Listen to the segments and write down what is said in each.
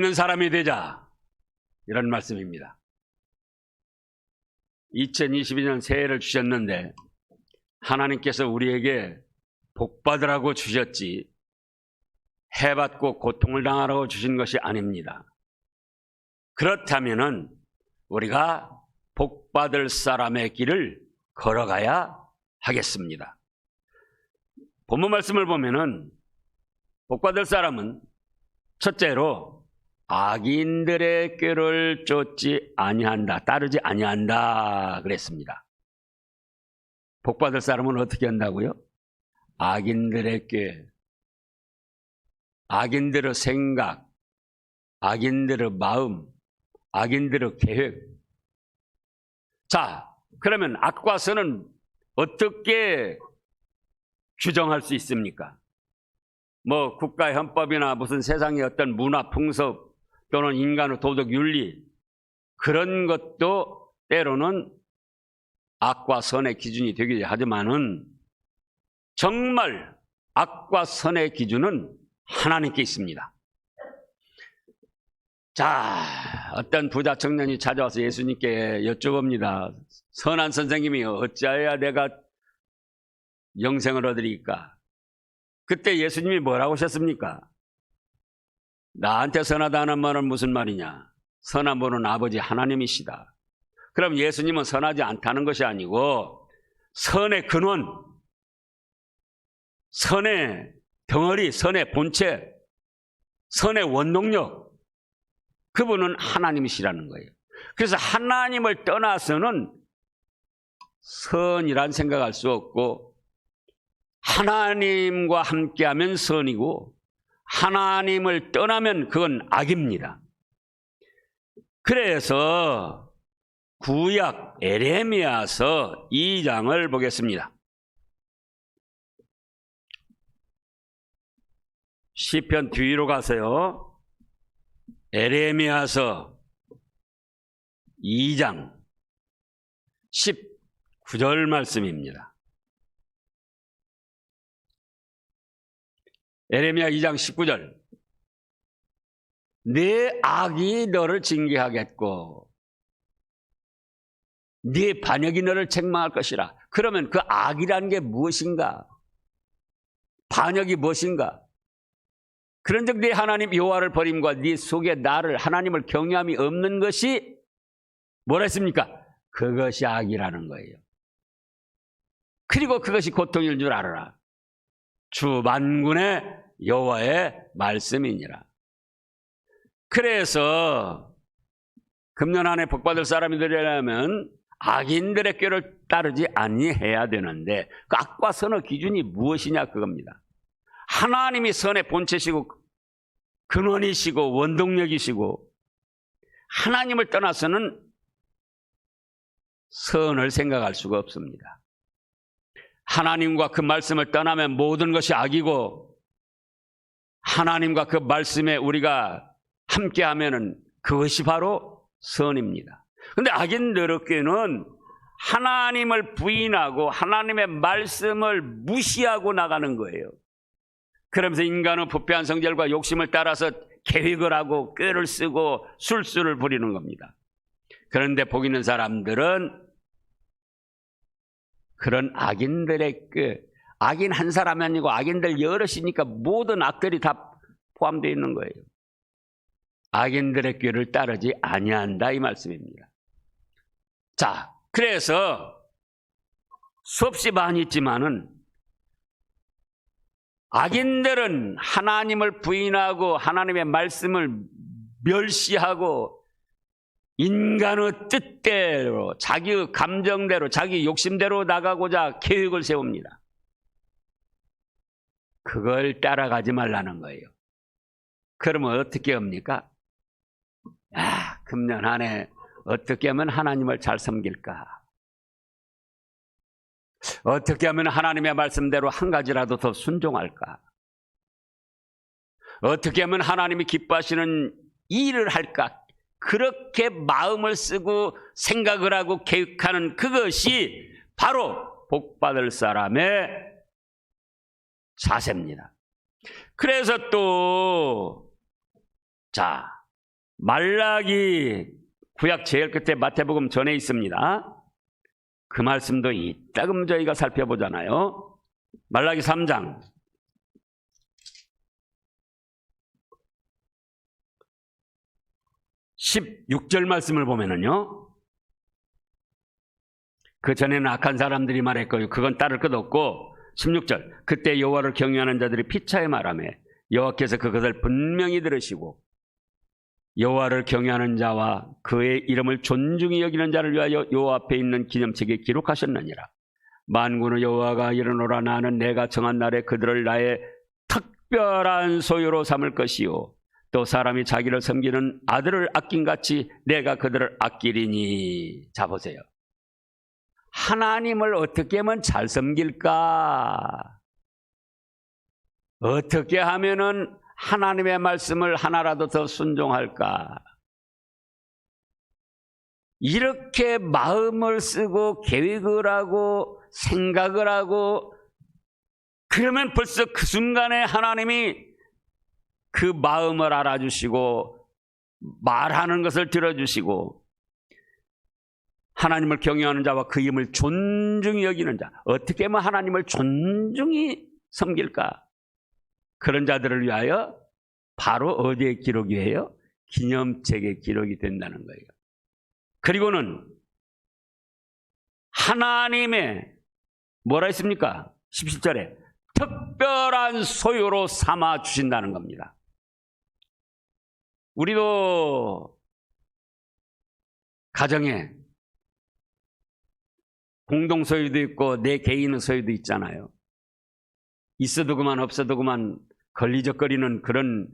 있는 사람이 되자, 이런 말씀입니다. 2022년 새해를 주셨는데 하나님께서 우리에게 복받으라고 주셨지 해받고 고통을 당하라고 주신 것이 아닙니다. 그렇다면은 우리가 복받을 사람의 길을 걸어가야 하겠습니다. 본문 말씀을 보면은 복받을 사람은 첫째로 악인들의 꾀를 쫓지 아니한다, 따르지 아니한다 그랬습니다. 복받을 사람은 어떻게 한다고요? 악인들의 꾀, 악인들의 생각, 악인들의 마음, 악인들의 계획. 자, 그러면 악과 선은 어떻게 규정할 수 있습니까? 뭐 국가 헌법이나 무슨 세상의 어떤 문화 풍습 또는 인간의 도덕 윤리, 그런 것도 때로는 악과 선의 기준이 되기도 하지만은 정말 악과 선의 기준은 하나님께 있습니다. 자, 어떤 부자 청년이 찾아와서 예수님께 여쭤봅니다. 선한 선생님이 어찌하여야 내가 영생을 얻으리까? 그때 예수님이 뭐라고 하셨습니까? 나한테 선하다는 말은 무슨 말이냐? 선한 분은 아버지 하나님이시다. 그럼 예수님은 선하지 않다는 것이 아니고 선의 근원, 선의 덩어리, 선의 본체, 선의 원동력, 그분은 하나님이시라는 거예요. 그래서 하나님을 떠나서는 선이란 생각할 수 없고, 하나님과 함께하면 선이고 하나님을 떠나면 그건 악입니다. 그래서 구약 에레미야서 2장을 보겠습니다. 시편 뒤로 가세요. 에레미야서 2장 19절 말씀입니다. 에레미야 2장 19절. 네 악이 너를 징계하겠고 네 반역이 너를 책망할 것이라. 그러면 그 악이라는 게 무엇인가? 반역이 무엇인가? 그런즉 네 하나님 여호와를 버림과 네 속에 나를 하나님을 경외함이 없는 것이 뭐라 했습니까? 그것이 악이라는 거예요. 그리고 그것이 고통일 줄 알아라. 주 만군의 여호와의 말씀이니라. 그래서 금년 안에 복받을 사람이 되려면 악인들의 꾀를 따르지 아니해야 되는데, 그 악과 선의 기준이 무엇이냐 그겁니다. 하나님이 선의 본체시고 근원이시고 원동력이시고, 하나님을 떠나서는 선을 생각할 수가 없습니다. 하나님과 그 말씀을 떠나면 모든 것이 악이고, 하나님과 그 말씀에 우리가 함께하면은 그것이 바로 선입니다. 그런데 악인들의 꾀는 하나님을 부인하고 하나님의 말씀을 무시하고 나가는 거예요. 그러면서 인간은 부패한 성질과 욕심을 따라서 계획을 하고 꾀를 쓰고 술수를 부리는 겁니다. 그런데 복 있는 사람들은 그런 악인들의 꾀, 악인 한 사람이 아니고 악인들 여럿이니까 모든 악들이 다 포함되어 있는 거예요. 악인들의 꾀를 따르지 아니한다 이 말씀입니다. 자, 그래서 수없이 많이 있지만은 악인들은 하나님을 부인하고 하나님의 말씀을 멸시하고 인간의 뜻대로, 자기의 감정대로, 자기 욕심대로 나가고자 계획을 세웁니다. 그걸 따라가지 말라는 거예요. 그러면 어떻게 합니까? 금년 한 해 어떻게 하면 하나님을 잘 섬길까? 어떻게 하면 하나님의 말씀대로 한 가지라도 더 순종할까? 어떻게 하면 하나님이 기뻐하시는 일을 할까? 그렇게 마음을 쓰고 생각을 하고 계획하는 그것이 바로 복받을 사람의 자세입니다. 그래서 또 말라기 구약 제일 끝에 마태복음 전에 있습니다. 그 말씀도 이따금 저희가 살펴보잖아요. 말라기 3장 16절 말씀을 보면은요, 그 전에는 악한 사람들이 말했고요, 그건 따를 것 없고 16절 그때 여호와를 경외하는 자들이 피차에 말하며 여호와께서 그것을 분명히 들으시고 여호와를 경외하는 자와 그의 이름을 존중히 여기는 자를 위하여 여호와 앞에 있는 기념책에 기록하셨느니라. 만군의 여호와가 이르노라. 나는 내가 정한 날에 그들을 나의 특별한 소유로 삼을 것이요 또 사람이 자기를 섬기는 아들을 아낀같이 내가 그들을 아끼리니. 자 보세요. 하나님을 어떻게 하면 잘 섬길까? 어떻게 하면은 하나님의 말씀을 하나라도 더 순종할까? 이렇게 마음을 쓰고 계획을 하고 생각을 하고 그러면 벌써 그 순간에 하나님이 그 마음을 알아주시고 말하는 것을 들어주시고 하나님을 경외하는 자와 그 이름을 존중히 여기는 자, 어떻게 하면 하나님을 존중히 섬길까? 그런 자들을 위하여 바로 어디에 기록이 해요? 기념책에 기록이 된다는 거예요. 그리고는 하나님의 뭐라 했습니까? 17절에 특별한 소유로 삼아 주신다는 겁니다. 우리도 가정에 공동 소유도 있고 내 개인의 소유도 있잖아요. 있어도 그만 없어도 그만 걸리적거리는 그런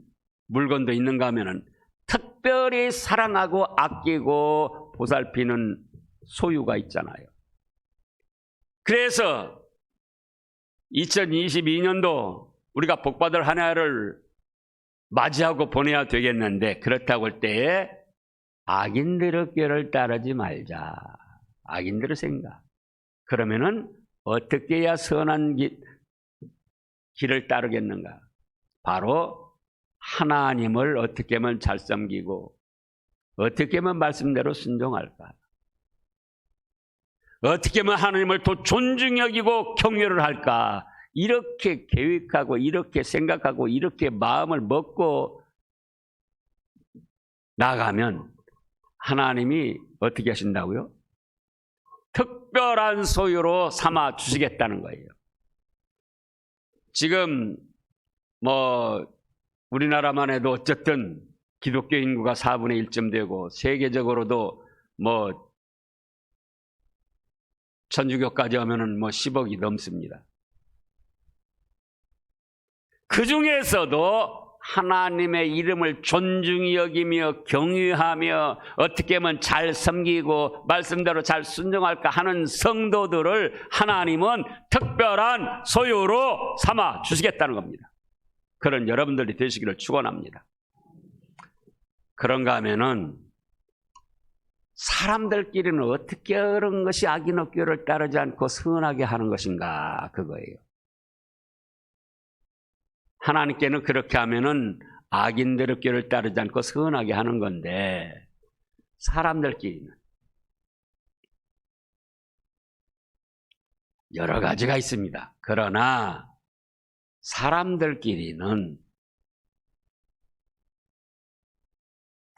물건도 있는가 하면은 특별히 사랑하고 아끼고 보살피는 소유가 있잖아요. 그래서 2022년도 우리가 복받을 한 해를 맞이하고 보내야 되겠는데, 그렇다고 할 때에 악인들의 꾀를 따르지 말자. 악인들의 생각. 그러면은 어떻게 해야 선한 길을 따르겠는가? 바로 하나님을 어떻게 하면 잘 섬기고 어떻게 하면 말씀대로 순종할까? 어떻게 하면 하나님을 더 존중히 여기고 경외를 할까? 이렇게 계획하고 이렇게 생각하고 이렇게 마음을 먹고 나가면 하나님이 어떻게 하신다고요? 특별한 소유로 삼아 주시겠다는 거예요. 지금 우리나라만 해도 어쨌든 기독교 인구가 4분의 1쯤 되고 세계적으로도 천주교까지 하면은 10억이 넘습니다. 그 중에서도 하나님의 이름을 존중히 여기며 경외하며 어떻게 하면 잘 섬기고 말씀대로 잘 순종할까 하는 성도들을 하나님은 특별한 소유로 삼아 주시겠다는 겁니다. 그런 여러분들이 되시기를 축원합니다. 그런가 하면은 사람들끼리는 어떻게 그런 것이 악인의 꾀를 따르지 않고 선하게 하는 것인가, 그거예요. 하나님께는 그렇게 하면은 악인들의 꾀를 따르지 않고 선하게 하는 건데, 사람들끼리는 여러 가지가 있습니다. 그러나 사람들끼리는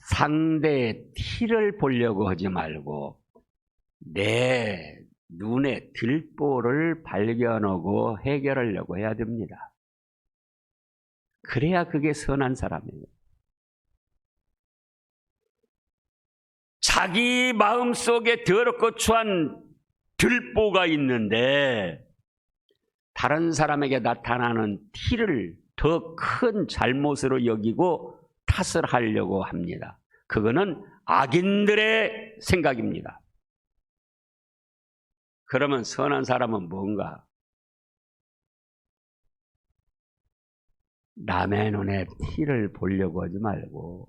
상대의 티를 보려고 하지 말고 내 눈에 들보를 발견하고 해결하려고 해야 됩니다. 그래야 그게 선한 사람이에요. 자기 마음속에 더럽고 추한 들보가 있는데 다른 사람에게 나타나는 티를 더 큰 잘못으로 여기고 탓을 하려고 합니다. 그거는 악인들의 생각입니다. 그러면 선한 사람은 뭔가? 남의 눈에 티를 보려고 하지 말고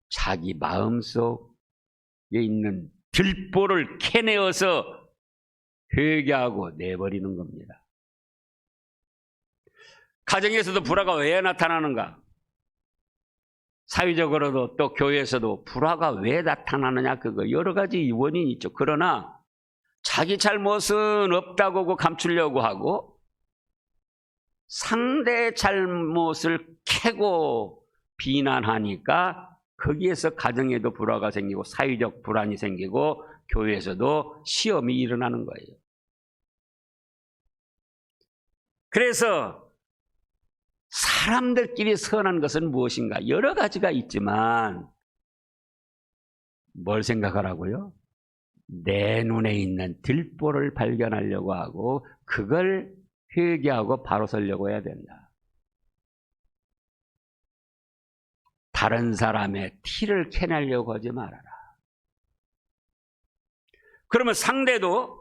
자기 마음속에 있는 들보를 캐내어서 회개하고 내버리는 겁니다. 가정에서도 불화가 왜 나타나는가? 사회적으로도 또 교회에서도 불화가 왜 나타나느냐, 그거 여러 가지 원인이 있죠. 그러나 자기 잘못은 없다고 감추려고 하고 상대의 잘못을 캐고 비난하니까 거기에서 가정에도 불화가 생기고 사회적 불안이 생기고 교회에서도 시험이 일어나는 거예요. 그래서 사람들끼리 선한 것은 무엇인가? 여러 가지가 있지만 뭘 생각하라고요? 내 눈에 있는 들보를 발견하려고 하고 그걸 회개하고 바로 서려고 해야 된다. 다른 사람의 티를 캐내려고 하지 말아라. 그러면 상대도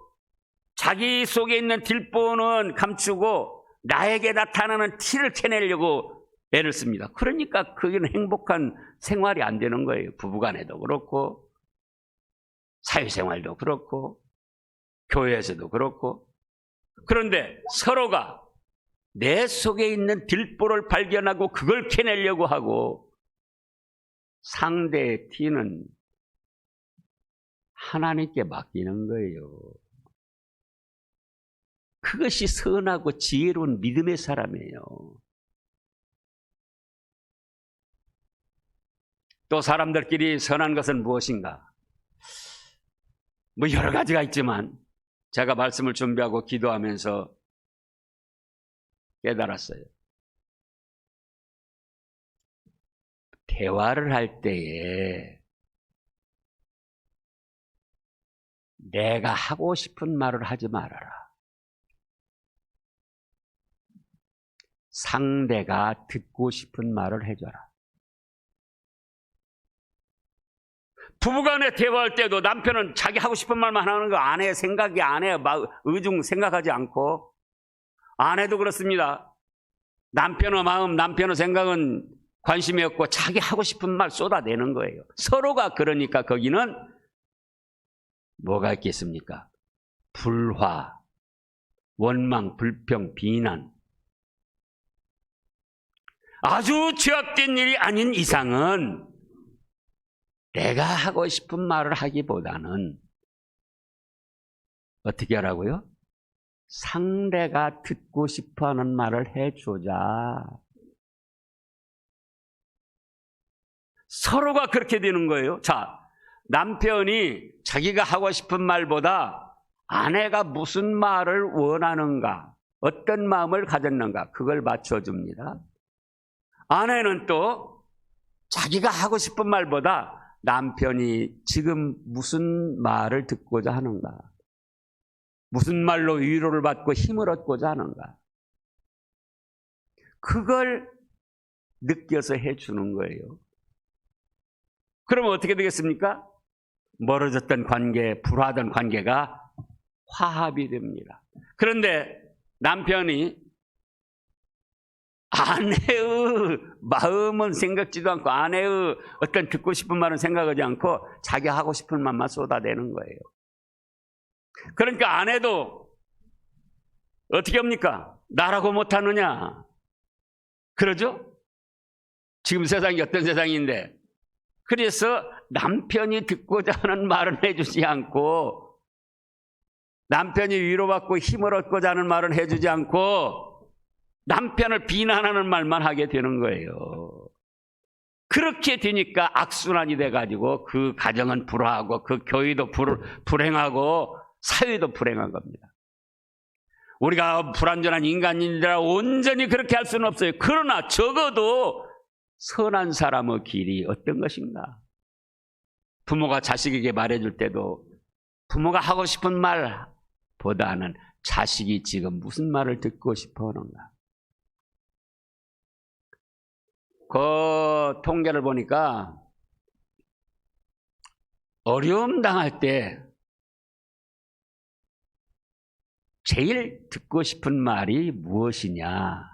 자기 속에 있는 들보는 감추고 나에게 나타나는 티를 캐내려고 애를 씁니다. 그러니까 그게는 행복한 생활이 안 되는 거예요. 부부간에도 그렇고 사회생활도 그렇고 교회에서도 그렇고. 그런데 서로가 내 속에 있는 들보를 발견하고 그걸 캐내려고 하고 상대의 티는 하나님께 맡기는 거예요. 그것이 선하고 지혜로운 믿음의 사람이에요. 또 사람들끼리 선한 것은 무엇인가? 뭐 여러 가지가 있지만 제가 말씀을 준비하고 기도하면서 깨달았어요. 대화를 할 때에 내가 하고 싶은 말을 하지 말아라. 상대가 듣고 싶은 말을 해줘라. 부부간에 대화할 때도 남편은 자기 하고 싶은 말만 하는 거 아내 생각이 아내 의중 생각하지 않고 아내도 그렇습니다. 남편의 마음, 남편의 생각은 관심이 없고 자기 하고 싶은 말 쏟아내는 거예요. 서로가 그러니까 거기는 뭐가 있겠습니까? 불화, 원망, 불평, 비난. 아주 죄악된 일이 아닌 이상은 내가 하고 싶은 말을 하기보다는 어떻게 하라고요? 상대가 듣고 싶어하는 말을 해주자. 서로가 그렇게 되는 거예요. 자, 남편이 자기가 하고 싶은 말보다 아내가 무슨 말을 원하는가, 어떤 마음을 가졌는가, 그걸 맞춰줍니다. 아내는 또 자기가 하고 싶은 말보다 남편이 지금 무슨 말을 듣고자 하는가, 무슨 말로 위로를 받고 힘을 얻고자 하는가, 그걸 느껴서 해주는 거예요. 그러면 어떻게 되겠습니까? 멀어졌던 관계, 불화하던 관계가 화합이 됩니다. 그런데 남편이 아내의 마음은 생각지도 않고 아내의 어떤 듣고 싶은 말은 생각하지 않고 자기 하고 싶은 말만 쏟아내는 거예요. 그러니까 아내도 어떻게 합니까? 나라고 못하느냐? 그러죠? 지금 세상이 어떤 세상인데. 그래서 남편이 듣고자 하는 말은 해주지 않고 남편이 위로받고 힘을 얻고자 하는 말은 해주지 않고 남편을 비난하는 말만 하게 되는 거예요. 그렇게 되니까 악순환이 돼가지고 그 가정은 불화하고 그 교회도 불행하고 사회도 불행한 겁니다. 우리가 불완전한 인간인들아 온전히 그렇게 할 수는 없어요. 그러나 적어도 선한 사람의 길이 어떤 것인가? 부모가 자식에게 말해줄 때도 부모가 하고 싶은 말보다는 자식이 지금 무슨 말을 듣고 싶어 하는가? 그 통계를 보니까 어려움 당할 때 제일 듣고 싶은 말이 무엇이냐?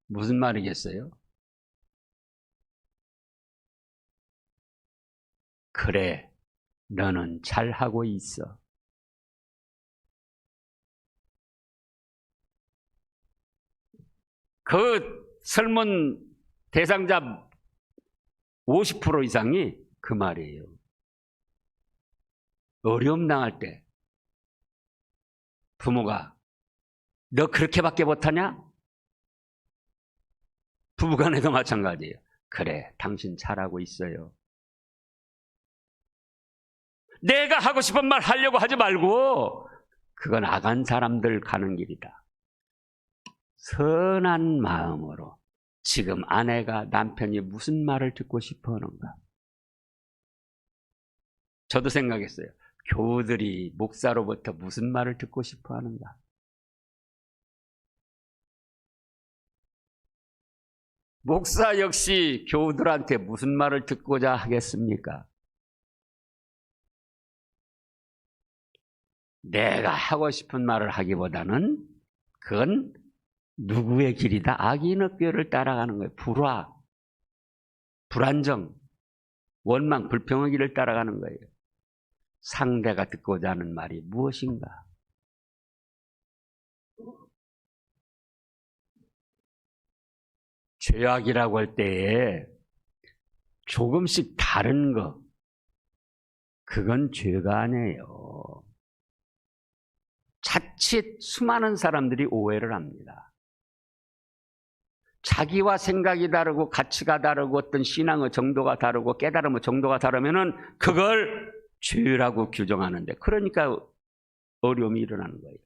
무슨 말이겠어요? 그래, 너는 잘하고 있어. 그 설문 대상자 50% 이상이 그 말이에요. 어려움 당할 때 부모가 너 그렇게밖에 못하냐? 부부간에도 마찬가지예요. 그래, 당신 잘하고 있어요. 내가 하고 싶은 말 하려고 하지 말고 그건 악한 사람들 가는 길이다. 선한 마음으로 지금 아내가 남편이 무슨 말을 듣고 싶어 하는가. 저도 생각했어요. 교우들이 목사로부터 무슨 말을 듣고 싶어 하는가. 목사 역시 교우들한테 무슨 말을 듣고자 하겠습니까? 내가 하고 싶은 말을 하기보다는 그건 누구의 길이다? 악인의 꾀를 따라가는 거예요. 불화, 불안정, 원망, 불평의 길을 따라가는 거예요. 상대가 듣고자 하는 말이 무엇인가? 죄악이라고 할 때에 조금씩 다른 거, 그건 죄가 아니에요. 자칫 수많은 사람들이 오해를 합니다. 자기와 생각이 다르고 가치가 다르고 어떤 신앙의 정도가 다르고 깨달음의 정도가 다르면은 그걸 죄라고 규정하는데, 그러니까 어려움이 일어나는 거예요.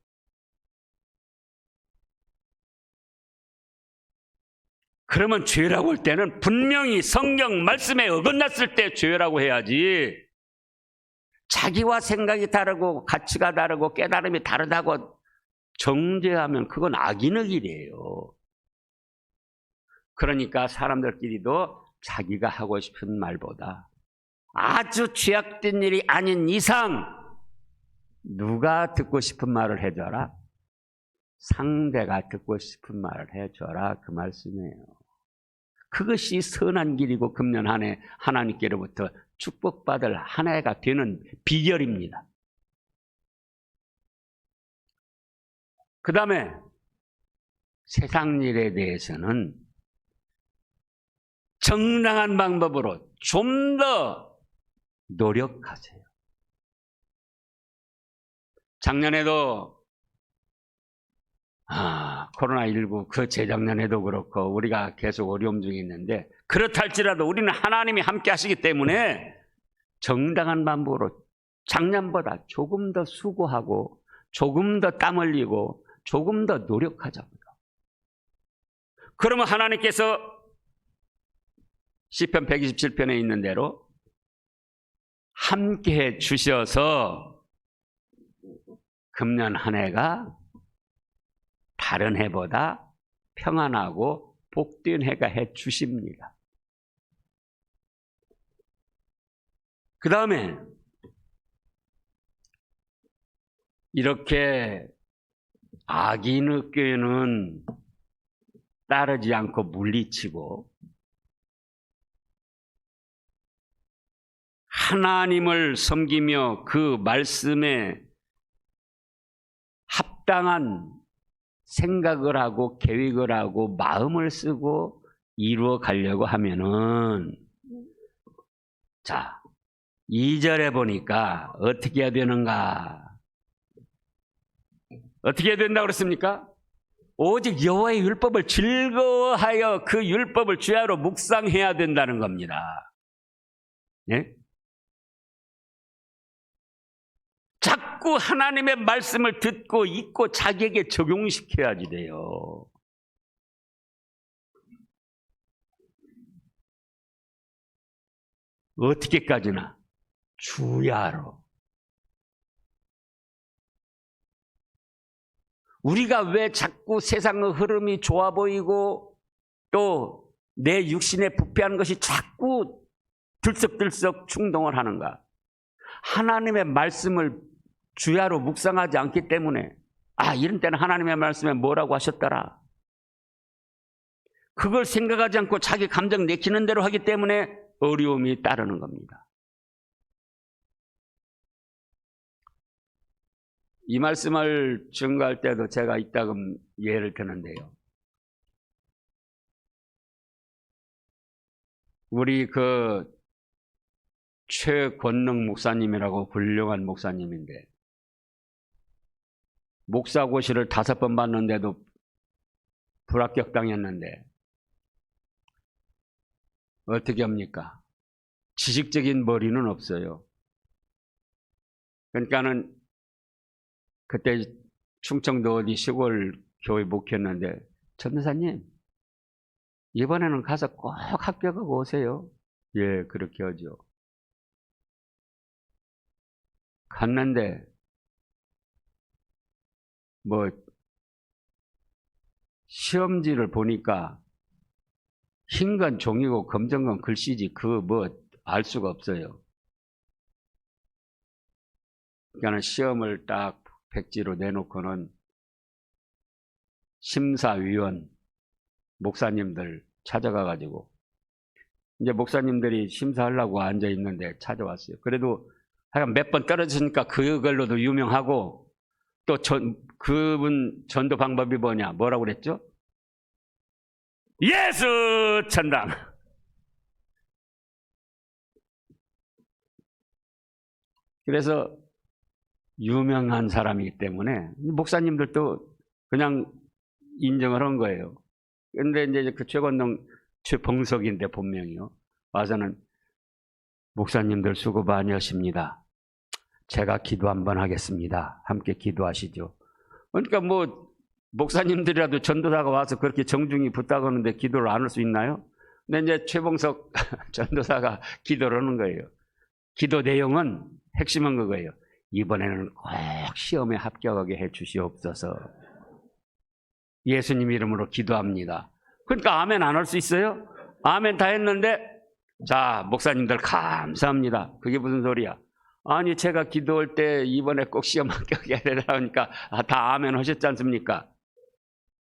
그러면 죄라고 할 때는 분명히 성경 말씀에 어긋났을 때 죄라고 해야지, 자기와 생각이 다르고 가치가 다르고 깨달음이 다르다고 정죄하면 그건 악인의 길이에요. 그러니까 사람들끼리도 자기가 하고 싶은 말보다 아주 죄악된 일이 아닌 이상 누가 듣고 싶은 말을 해줘라? 상대가 듣고 싶은 말을 해줘라, 그 말씀이에요. 그것이 선한 길이고 금년 한 해 하나님께로부터 축복받을 한 해가 되는 비결입니다. 그 다음에 세상 일에 대해서는 정당한 방법으로 좀 더 노력하세요. 작년에도 코로나19 그 재작년에도 그렇고 우리가 계속 어려움 중에 있는데, 그렇다 할지라도 우리는 하나님이 함께 하시기 때문에 정당한 방법으로 작년보다 조금 더 수고하고 조금 더 땀 흘리고 조금 더 노력하자고요. 그러면 하나님께서 시편 127편에 있는 대로 함께해 주셔서 금년 한 해가 다른 해보다 평안하고 복된 해가 해 주십니다. 그 다음에 이렇게 악인의 꾀는 따르지 않고 물리치고 하나님을 섬기며 그 말씀에 합당한 생각을 하고 계획을 하고 마음을 쓰고 이루어 가려고 하면은, 자, 2절에 보니까 어떻게 해야 되는가? 어떻게 해야 된다고 그랬습니까? 오직 여호와의 율법을 즐거워하여 그 율법을 주야로 묵상해야 된다는 겁니다. 예? 자꾸 하나님의 말씀을 듣고 읽고 자기에게 적용시켜야지 돼요. 어떻게까지나? 주야로. 우리가 왜 자꾸 세상의 흐름이 좋아 보이고 또 내 육신에 부패하는 것이 자꾸 들썩들썩 충동을 하는가? 하나님의 말씀을 주야로 묵상하지 않기 때문에, 이런 때는 하나님의 말씀에 뭐라고 하셨더라, 그걸 생각하지 않고 자기 감정 내키는 대로 하기 때문에 어려움이 따르는 겁니다. 이 말씀을 증거할 때도 제가 이따금 예를 드는데요. 우리 그 최권능 목사님이라고 훌륭한 목사님인데 목사고시를 5번 봤는데도 불합격당했는데 어떻게 합니까? 지식적인 머리는 없어요. 그러니까는 그때 충청도 어디 시골 교회 목회했는데 전도사님 이번에는 가서 꼭 합격하고 오세요. 예, 그렇게 하죠. 갔는데 뭐 시험지를 보니까 흰 건 종이고 검정 건 글씨지 그 뭐 알 수가 없어요. 그러니까 시험을 딱 백지로 내놓고는 심사위원 목사님들 찾아가가지고 이제 목사님들이 심사하려고 앉아 있는데 찾아왔어요. 그래도 하여간 몇 번 떨어졌으니까 그걸로도 유명하고 또 그분 전도 방법이 뭐라고 그랬죠? 예수 천당. 그래서 유명한 사람이기 때문에 목사님들도 그냥 인정을 한 거예요. 그런데 이제 그 최권능 최봉석인데 본명이요. 와서는 목사님들 수고 많이 하십니다. 제가 기도 한번 하겠습니다. 함께 기도하시죠. 그러니까 뭐 목사님들이라도 전도사가 와서 그렇게 정중히 부탁하는데 기도를 안 할 수 있나요? 근데 이제 최봉석 전도사가 기도를 하는 거예요. 기도 내용은 핵심은 그거예요. 이번에는 꼭 시험에 합격하게 해 주시옵소서. 예수님 이름으로 기도합니다. 그러니까 아멘 안 할 수 있어요? 아멘 다 했는데 자 목사님들 감사합니다. 그게 무슨 소리야? 아니 제가 기도할 때 이번에 꼭 시험 합격해야 되라니까 다 아멘 하셨지 않습니까?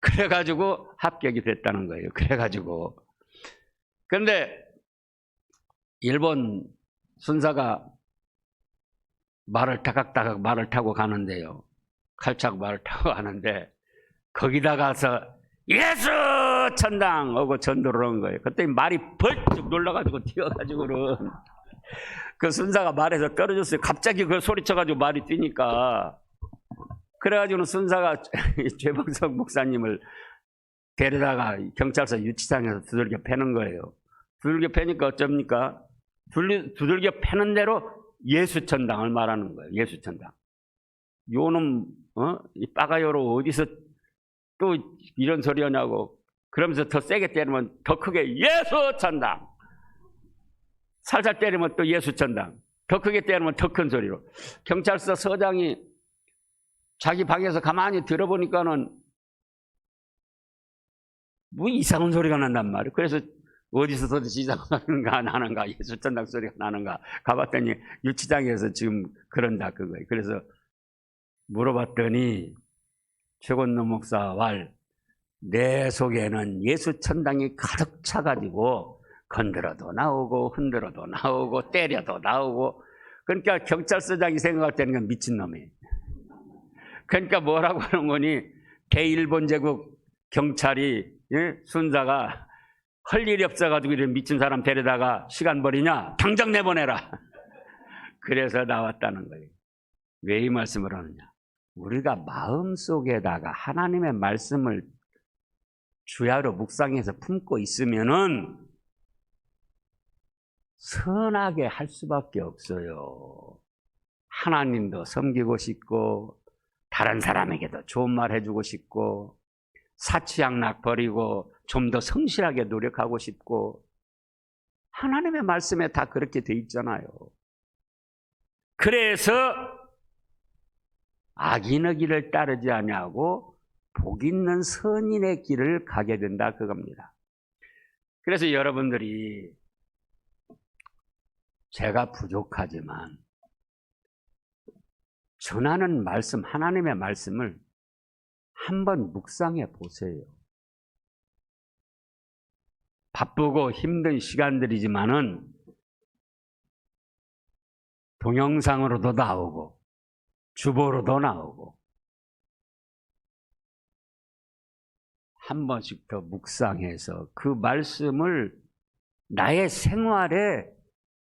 그래가지고 합격이 됐다는 거예요. 그래가지고 그런데 일본 순사가 말을 타각타각 말을 타고 가는데요. 칼차고 말을 타고 가는데 거기다 가서 예수 천당 하고 전도를 한 거예요. 그때 말이 벌쩍 놀라가지고 뛰어가지고는 그 순사가 말에서 떨어졌어요. 갑자기 그 소리쳐가지고 말이 뛰니까 그래가지고는 순사가 최봉석 목사님을 데려다가 경찰서 유치장에서 두들겨 패는 거예요. 두들겨 패니까 어쩝니까? 두들겨 패는 대로 예수천당을 말하는 거예요. 예수천당. 요놈 이 빠가요로 어디서 또 이런 소리 하냐고 그러면서 더 세게 때리면 더 크게 예수천당. 살살 때리면 또 예수천당. 더 크게 때리면 더 큰 소리로. 경찰서 서장이 자기 방에서 가만히 들어보니까는 뭐 이상한 소리가 난단 말이에요. 그래서 어디서 도대체 이상한 소리가 나는가, 예수천당 소리가 나는가 가봤더니 유치장에서 지금 그런다 그거예요. 그래서 물어봤더니 최권능 목사 말 내 속에는 예수천당이 가득 차가지고 건드려도 나오고 흔들어도 나오고 때려도 나오고 그러니까 경찰서장이 생각할 때는 그냥 미친놈이에요. 그러니까 뭐라고 하는 거니 대일본 제국 경찰이 순사가 할 일이 없어가지고 이런 미친 사람 데려다가 시간 버리냐? 당장 내보내라. 그래서 나왔다는 거예요. 왜 이 말씀을 하느냐? 우리가 마음속에다가 하나님의 말씀을 주야로 묵상해서 품고 있으면은 선하게 할 수밖에 없어요. 하나님도 섬기고 싶고 다른 사람에게도 좋은 말 해주고 싶고 사치양락 버리고 좀 더 성실하게 노력하고 싶고 하나님의 말씀에 다 그렇게 돼 있잖아요. 그래서 악인의 길을 따르지 아니하고 복 있는 선인의 길을 가게 된다 그겁니다. 그래서 여러분들이 제가 부족하지만 전하는 말씀, 하나님의 말씀을 한번 묵상해 보세요. 바쁘고 힘든 시간들이지만은 동영상으로도 나오고 주보로도 나오고 한 번씩 더 묵상해서 그 말씀을 나의 생활에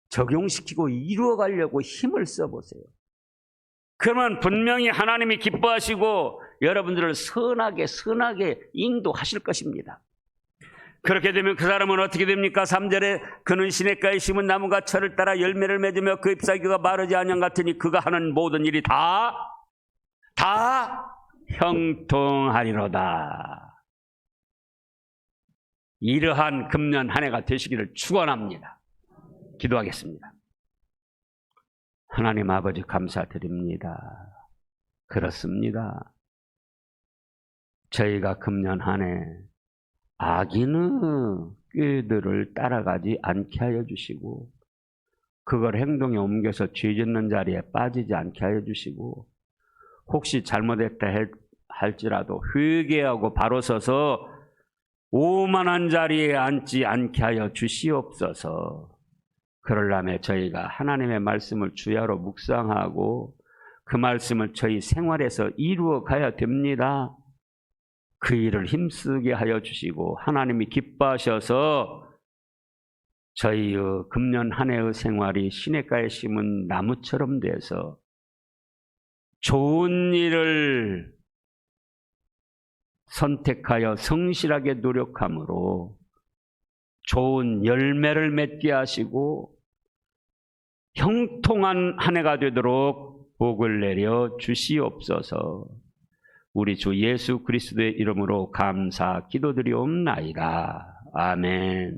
적용시키고 이루어가려고 힘을 써보세요. 그러면 분명히 하나님이 기뻐하시고 여러분들을 선하게 인도하실 것입니다. 그렇게 되면 그 사람은 어떻게 됩니까? 3절에 그는 시냇가에 심은 나무가 철을 따라 열매를 맺으며 그 잎사귀가 마르지 아니한 같으니 그가 하는 모든 일이 다 형통하리로다. 이러한 금년 한 해가 되시기를 축원합니다. 기도하겠습니다. 하나님 아버지 감사드립니다. 그렇습니다. 저희가 금년 한 해 악인의 꾀들을 따라가지 않게 하여 주시고 그걸 행동에 옮겨서 죄 짓는 자리에 빠지지 않게 하여 주시고 혹시 잘못했다 할지라도 회개하고 바로 서서 오만한 자리에 앉지 않게 하여 주시옵소서. 그러려면 저희가 하나님의 말씀을 주야로 묵상하고 그 말씀을 저희 생활에서 이루어 가야 됩니다. 그 일을 힘쓰게 하여 주시고 하나님이 기뻐하셔서 저희의 금년 한 해의 생활이 시냇가에 심은 나무처럼 돼서 좋은 일을 선택하여 성실하게 노력함으로 좋은 열매를 맺게 하시고 형통한 한 해가 되도록 복을 내려 주시옵소서. 우리 주 예수 그리스도의 이름으로 감사 기도드리옵나이다. 아멘.